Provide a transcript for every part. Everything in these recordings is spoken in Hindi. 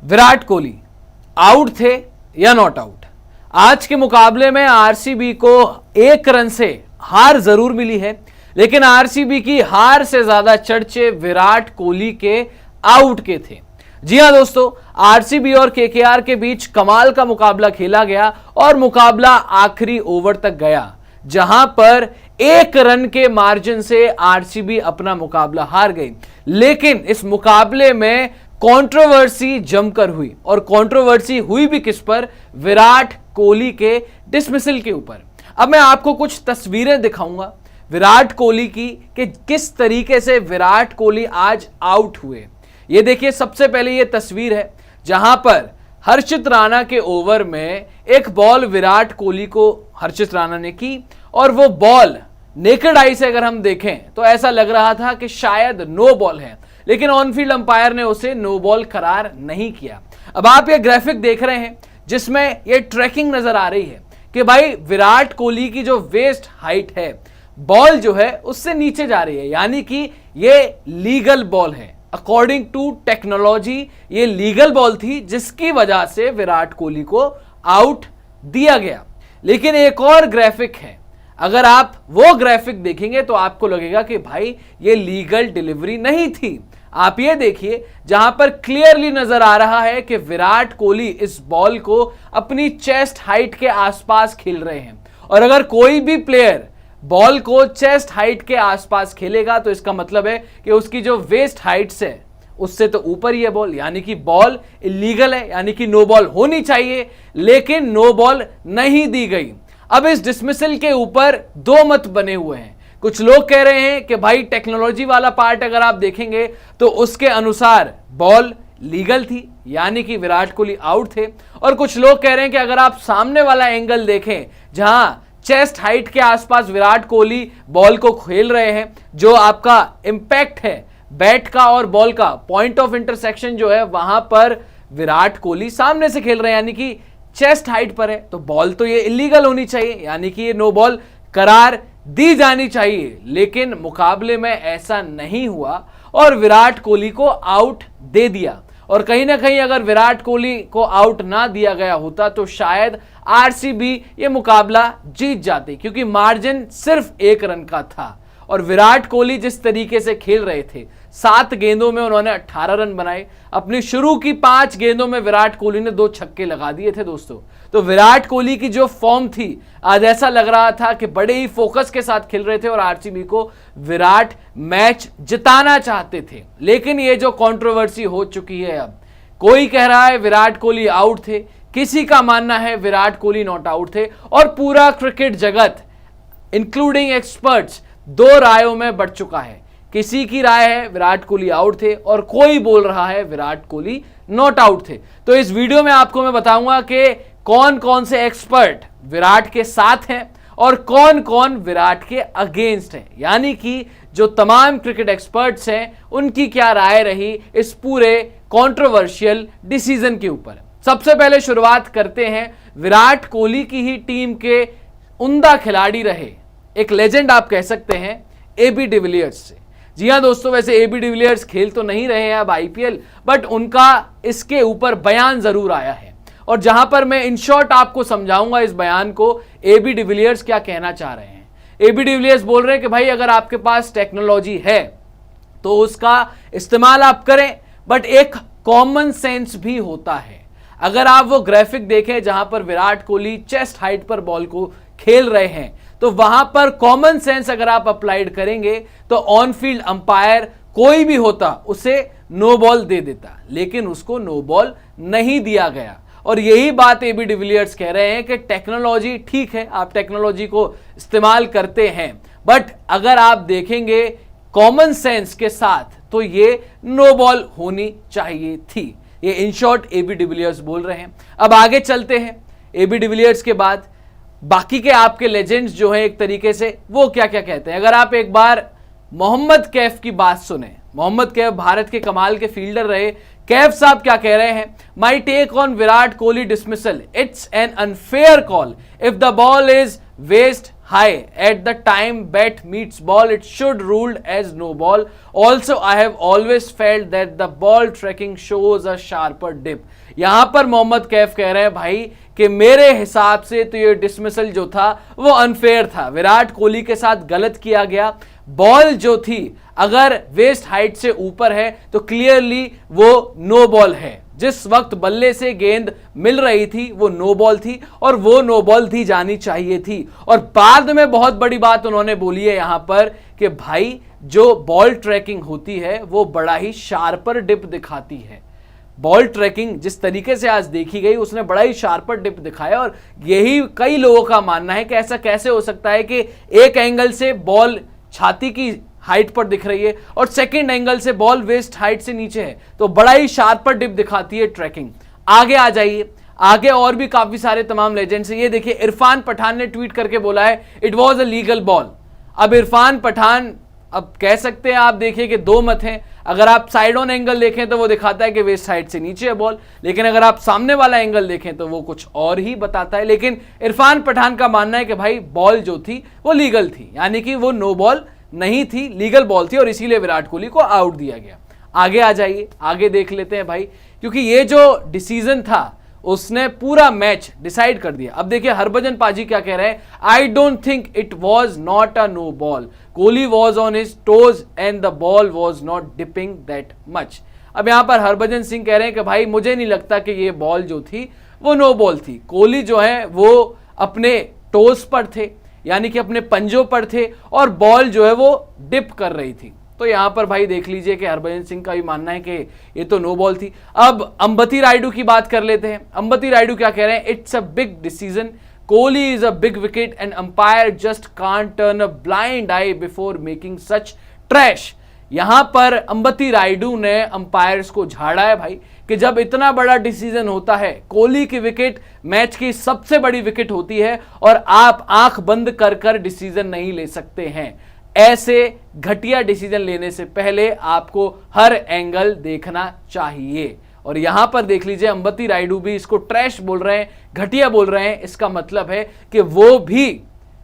विराट कोहली आउट थे या नॉट आउट? आज के मुकाबले में आरसीबी को 1 रन से हार जरूर मिली है, लेकिन आरसीबी की हार से ज्यादा चर्चे विराट कोहली के आउट के थे। जी हां दोस्तों, आरसीबी और केकेआर के बीच कमाल का मुकाबला खेला गया और मुकाबला आखिरी ओवर तक गया, जहां पर 1 रन के मार्जिन से आरसीबी अपना मुकाबला हार गई। लेकिन इस मुकाबले में कंट्रोवर्सी जमकर हुई, और कंट्रोवर्सी हुई भी किस पर? विराट कोहली के डिसमिसल के ऊपर। अब मैं आपको कुछ तस्वीरें दिखाऊंगा विराट कोहली की कि किस तरीके से विराट कोहली आज आउट हुए। ये देखिए, सबसे पहले ये तस्वीर है जहां पर हर्षित राणा के ओवर में एक बॉल विराट कोहली को हर्षित राणा ने की, और वो बॉल नेकेड आई से अगर हम देखें तो ऐसा लग रहा था कि शायद नो बॉल है, लेकिन ऑन फील्ड अंपायर ने उसे नो बॉल करार नहीं किया। अब आप ये ग्राफिक देख रहे हैं जिसमें ये ट्रैकिंग नजर आ रही है कि भाई विराट कोहली की जो वेस्ट हाइट है, बॉल जो है उससे नीचे जा रही है, यानी कि ये लीगल बॉल है। अकॉर्डिंग टू टेक्नोलॉजी ये लीगल बॉल थी, जिसकी वजह से विराट कोहली को आउट दिया गया। लेकिन एक और ग्राफिक है, अगर आप वो ग्राफिक देखेंगे तो आपको लगेगा कि भाई ये लीगल डिलीवरी नहीं थी। आप ये देखिए, जहां पर क्लियरली नजर आ रहा है कि विराट कोहली इस बॉल को अपनी चेस्ट हाइट के आसपास खेल रहे हैं, और अगर कोई भी प्लेयर बॉल को चेस्ट हाइट के आसपास खेलेगा तो इसका मतलब है कि उसकी जो वेस्ट हाइट है उससे तो ऊपर ही है बॉल, यानी कि बॉल इलीगल है, यानी कि नो बॉल होनी चाहिए, लेकिन नो बॉल नहीं दी गई। अब इस डिसमिसल के ऊपर 2 मत बने हुए हैं। कुछ लोग कह रहे हैं कि भाई टेक्नोलॉजी वाला पार्ट अगर आप देखेंगे तो उसके अनुसार बॉल लीगल थी, यानी कि विराट कोहली आउट थे, और कुछ लोग कह रहे हैं कि अगर आप सामने वाला एंगल देखें जहां चेस्ट हाइट के आसपास विराट कोहली बॉल को खेल रहे हैं, जो आपका इंपैक्ट है बैट का और बॉल का, पॉइंट ऑफ इंटरसेक्शन जो है वहां पर विराट कोहली सामने से खेल रहे हैं, यानी कि चेस्ट हाइट पर है, तो बॉल तो ये इलीगल होनी चाहिए, यानी कि ये नो बॉल करार दी जानी चाहिए। लेकिन मुकाबले में ऐसा नहीं हुआ और विराट कोहली को आउट दे दिया। और कहीं ना कहीं अगर विराट कोहली को आउट ना दिया गया होता तो शायद आरसीबी ये मुकाबला जीत जाती, क्योंकि मार्जिन सिर्फ 1 रन का था। और विराट कोहली जिस तरीके से खेल रहे थे, 7 गेंदों में उन्होंने 18 रन बनाए। अपनी शुरू की 5 गेंदों में विराट कोहली ने 2 छक्के लगा दिए थे दोस्तों। तो विराट कोहली की जो फॉर्म थी, आज ऐसा लग रहा था कि बड़े ही फोकस के साथ खेल रहे थे और आरसीबी को विराट मैच जिताना चाहते थे। लेकिन ये जो कंट्रोवर्सी हो चुकी है, अब कोई कह रहा है विराट कोहली आउट थे, किसी का मानना है विराट कोहली नॉट आउट थे, और पूरा क्रिकेट जगत इंक्लूडिंग एक्सपर्ट्स 2 रायों में बढ़ चुका है। किसी की राय है विराट कोहली आउट थे और कोई बोल रहा है विराट कोहली नॉट आउट थे। तो इस वीडियो में आपको मैं बताऊंगा कि कौन कौन से एक्सपर्ट विराट के साथ हैं और कौन कौन विराट के अगेंस्ट हैं, यानी कि जो तमाम क्रिकेट एक्सपर्ट्स हैं उनकी क्या राय रही इस पूरे कंट्रोवर्शियल डिसीजन के ऊपर। सबसे पहले शुरुआत करते हैं विराट कोहली की ही टीम के उम्दा खिलाड़ी रहे, एक लेजेंड आप कह सकते हैं, एबी डिविलियर्स से। जी हां दोस्तों, वैसे एबी डिविलियर्स खेल तो नहीं रहे हैं अब आईपीएल, बट उनका इसके ऊपर बयान जरूर आया है, और जहां पर मैं इन शॉर्ट आपको समझाऊंगा इस बयान को, एबी डिविलियर्स क्या कहना चाह रहे हैं। एबी डिविलियर्स बोल रहे हैं कि भाई अगर आपके पास टेक्नोलॉजी है तो उसका इस्तेमाल आप करें, बट एक कॉमन सेंस भी होता है। अगर आप वो ग्राफिक देखें जहां पर विराट कोहली चेस्ट हाइट पर बॉल को खेल रहे हैं, तो वहां पर कॉमन सेंस अगर आप अप्लाइड करेंगे तो ऑन फील्ड अंपायर कोई भी होता उसे नो बॉल दे देता, लेकिन उसको नो बॉल नहीं दिया गया। और यही बात एबी डिविलियर्स कह रहे हैं कि टेक्नोलॉजी ठीक है, आप टेक्नोलॉजी को इस्तेमाल करते हैं, बट अगर आप देखेंगे कॉमन सेंस के साथ तो ये नो बॉल होनी चाहिए थी। ये इन शॉर्ट एबी डिविलियर्स बोल रहे हैं। अब आगे चलते हैं, एबी डिविलियर्स के बाद बाकी के आपके लेजेंड्स जो हैं एक तरीके से वो क्या क्या कहते हैं। अगर आप एक बार मोहम्मद कैफ की बात सुने, मोहम्मद कैफ भारत के कमाल के फील्डर रहे, कैफ साहब क्या कह रहे हैं, my take on Virat Kohli dismissal, it's an unfair call if the ball is waist high at the time bat meets ball, it should ruled as no ball. Also, I have always felt that the ball tracking shows a sharper dip. यहां पर मोहम्मद कैफ कह रहे हैं भाई कि मेरे हिसाब से तो ये डिसमिसल जो था वो अनफेयर था, विराट कोहली के साथ गलत किया गया। बॉल जो थी अगर वेस्ट हाइट से ऊपर है तो क्लियरली वो नो बॉल है। जिस वक्त बल्ले से गेंद मिल रही थी वो नो बॉल थी और वो नो बॉल दी जानी चाहिए थी। और बाद में बहुत बड़ी बात उन्होंने बोली है यहां पर कि भाई जो बॉल ट्रैकिंग होती है वो बड़ा ही शार्पर डिप दिखाती है। बॉल ट्रैकिंग जिस तरीके से आज देखी गई उसने बड़ा ही शार्पर डिप दिखाया और यही कई लोगों का मानना है कि ऐसा कैसे हो सकता है कि एक एंगल से बॉल छाती की हाइट पर दिख रही है और सेकंड एंगल से बॉल वेस्ट हाइट से नीचे है, तो बड़ा ही शार्पर डिप दिखाती है ट्रैकिंग। आगे आ जाइए, आगे और भी काफी सारे तमाम लेजेंड्स हैं। ये देखिए इरफान पठान ने ट्वीट करके बोला है it was a legal ball. अब इरफान पठान, अब कह सकते हैं आप देखिए कि दो मत हैं। अगर आप साइड ऑन एंगल देखें तो वो दिखाता है कि वेस्ट साइड से नीचे है बॉल, लेकिन अगर आप सामने वाला एंगल देखें तो वो कुछ और ही बताता है। लेकिन इरफान पठान का मानना है कि भाई बॉल जो थी वो लीगल थी, यानी कि वो नो बॉल नहीं थी, लीगल बॉल थी और इसीलिए विराट कोहली को आउट दिया गया। आगे आ जाइए, आगे देख लेते हैं भाई, क्योंकि ये जो डिसीजन था उसने पूरा मैच डिसाइड कर दिया। अब देखिए हरभजन पाजी क्या कह रहे हैं, I don't think it was not a no ball, Kohli was on his toes and the ball was not dipping that much. अब यहां पर हरभजन सिंह कह रहे हैं कि भाई मुझे नहीं लगता कि ये बॉल जो थी वो नो बॉल थी, कोहली जो है वो अपने टोज पर थे, यानी कि अपने पंजों पर थे और बॉल जो है वो डिप कर रही थी। तो यहां पर भाई देख लीजिए कि हरभजन सिंह का भी मानना है कि ये तो नो बॉल थी। अब अंबती रायडू की बात कर लेते हैं। अंबती रायडू क्या कह रहे हैं, it's a big decision, Kohli is a big wicket and umpire just can't turn a blind I before making such trash. यहां पर अंबती रायडू ने अंपायर्स को झाड़ा है भाई कि जब इतना बड़ा डिसीजन होता है, कोहली की विकेट मैच की सबसे बड़ी विकेट होती है और आप आंख बंद कर कर डिसीजन नहीं ले सकते हैं। ऐसे घटिया डिसीजन लेने से पहले आपको हर एंगल देखना चाहिए। और यहां पर देख लीजिए अंबती रायडू भी इसको ट्रैश बोल रहे हैं, घटिया बोल रहे हैं। इसका मतलब है कि वो भी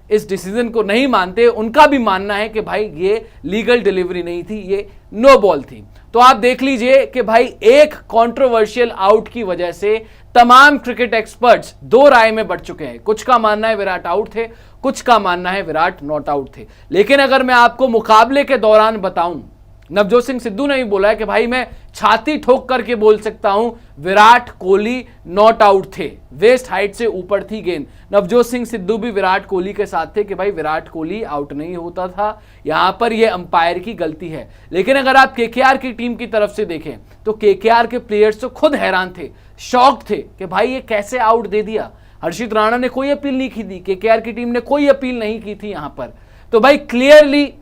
इस डिसीजन को नहीं मानते, उनका भी मानना है कि भाई ये लीगल डिलीवरी नहीं थी, ये नो बॉल थी। तो आप देख लीजिए कि भाई एक कंट्रोवर्शियल आउट की वजह से तमाम क्रिकेट एक्सपर्ट्स दो राय में बढ़ चुके हैं। कुछ का मानना है विराट आउट थे, कुछ का मानना है विराट नॉट आउट थे। लेकिन अगर मैं आपको मुकाबले के दौरान बताऊं, नवजोत सिंह सिद्धू ने भी बोला है कि भाई मैं छाती ठोक करके बोल सकता हूं विराट कोहली नॉट आउट थे, वेस्ट हाइट से ऊपर थी गेंद। नवजोत सिंह सिद्धू भी विराट कोहली के साथ थे कि भाई विराट कोहली आउट नहीं होता था, यहां पर यह अंपायर की गलती है। लेकिन अगर आप केकेआर की टीम की तरफ से देखें तो केकेआर के प्लेयर्स तो खुद हैरान थे, शॉक थे कि भाई ये कैसे आउट दे दिया। हर्षित राणा ने कोई अपील नहीं की थी, केकेआर की टीम ने कोई अपील नहीं की थी यहां पर। तो भाई क्लियरली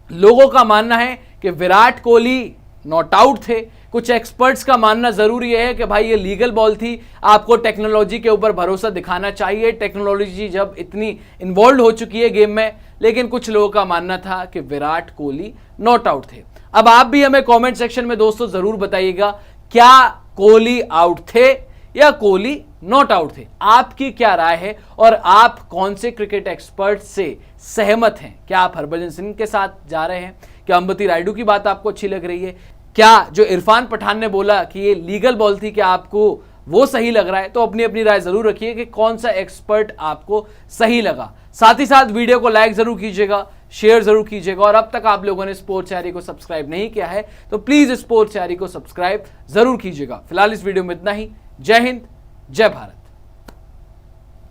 लोगों का मानना है कि विराट कोहली नॉट आउट थे। कुछ एक्सपर्ट्स का मानना जरूरी है कि भाई ये लीगल बॉल थी, आपको टेक्नोलॉजी के ऊपर भरोसा दिखाना चाहिए, टेक्नोलॉजी जब इतनी इन्वॉल्व हो चुकी है गेम में। लेकिन कुछ लोगों का मानना था कि विराट कोहली नॉट आउट थे। अब आप भी हमें कमेंट सेक्शन में दोस्तों जरूर बताइएगा, क्या कोहली आउट थे या कोहली नॉट आउट थे? आपकी क्या राय है और आप कौन से क्रिकेट एक्सपर्ट से सहमत हैं? क्या आप हरभजन सिंह के साथ जा रहे हैं? क्या अंबती रायडू की बात आपको अच्छी लग रही है? क्या जो इरफान पठान ने बोला कि ये लीगल बॉल थी, क्या आपको वो सही लग रहा है? तो अपनी अपनी राय जरूर रखिए कि कौन सा एक्सपर्ट आपको सही लगा। साथ ही साथ वीडियो को लाइक जरूर कीजिएगा, शेयर जरूर कीजिएगा और अब तक आप लोगों ने स्पोर्ट्स तैयारी को सब्सक्राइब नहीं किया है तो प्लीज स्पोर्ट्स तैयारी को सब्सक्राइब जरूर कीजिएगा। फिलहाल इस वीडियो में इतना ही। जय हिंद, जय भारत।